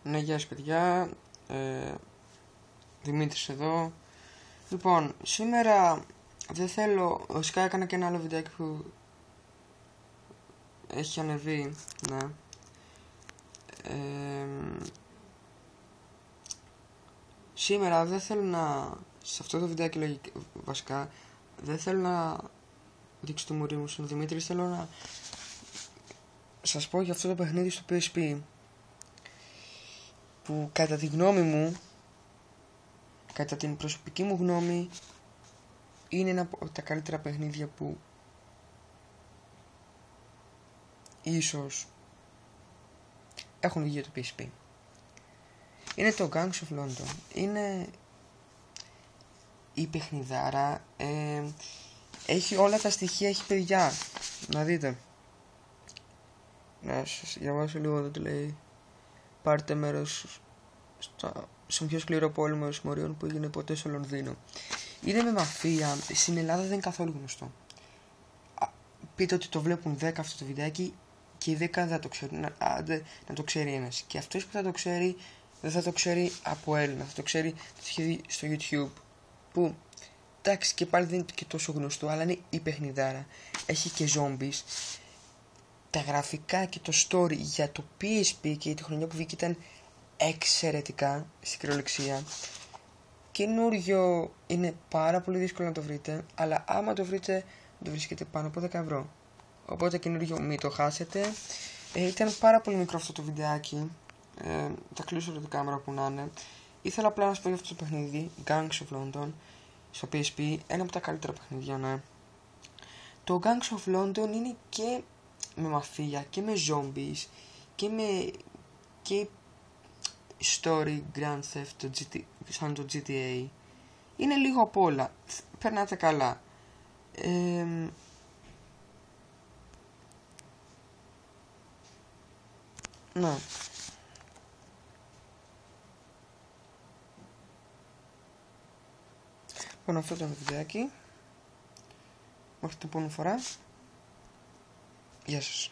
Ναι, γεια σας παιδιά, Δημήτρης εδώ. Λοιπόν, σήμερα δεν θέλω, βασικά έκανα και ένα άλλο βιντεάκι που έχει ανεβεί, ναι. Σήμερα δεν θέλω σε αυτό το βιντεάκι βασικά, δεν θέλω να δείξω το μουρί μου στον Δημήτρη, θέλω να σας πω για αυτό το παιχνίδι στο PSP. Που κατά τη γνώμη μου, κατά την προσωπική μου γνώμη, είναι ένα από τα καλύτερα παιχνίδια που ίσως έχουν βγει για το PSP. Είναι το Gangs of London. Είναι η παιχνιδάρα, έχει όλα τα στοιχεία, έχει παιδιά. Να δείτε. Να σας διαβάσω λίγο εδώ, τι λέει. Πάρτε μέρος στον πιο σκληρό πόλεμο συμμοριών που έγινε ποτέ στο Λονδίνο. Είναι με μαφία, στην Ελλάδα δεν είναι καθόλου γνωστό. Πείτε ότι το βλέπουν 10 αυτό το βιντεάκι και οι 10 δεν θα το ξέρουν. Να το ξέρει ένας. Και αυτός που θα το ξέρει δεν θα το ξέρει από Έλληνα, θα το ξέρει, το έχει δει στο YouTube. Που εντάξει και πάλι δεν είναι και τόσο γνωστό, αλλά είναι η παιχνιδάρα. Έχει και zombies. Τα γραφικά και το story για το PSP και τη χρονιά που βγήκε ήταν εξαιρετικά, στην κυριολεξία. Καινούριο είναι πάρα πολύ δύσκολο να το βρείτε, αλλά άμα το βρείτε το βρίσκετε πάνω από 10 ευρώ. Οπότε καινούριο μην το χάσετε. Ήταν πάρα πολύ μικρό αυτό το βιντεάκι. Θα κλείσω την κάμερα που να είναι. Ήθελα απλά να σας πω για αυτό το παιχνίδι, Gangs of London, στο PSP, ένα από τα καλύτερα παιχνίδια, ναι. Το Gangs of London είναι και με μαφία και με zombies και story Grand Theft σαν το GTA. Είναι λίγο απ' όλα. Περνάτε καλά. Ναι. Λοιπόν, αυτό ήταν το βιντεάκι. Μέχρι την επόμενη φορά. Γεια σας.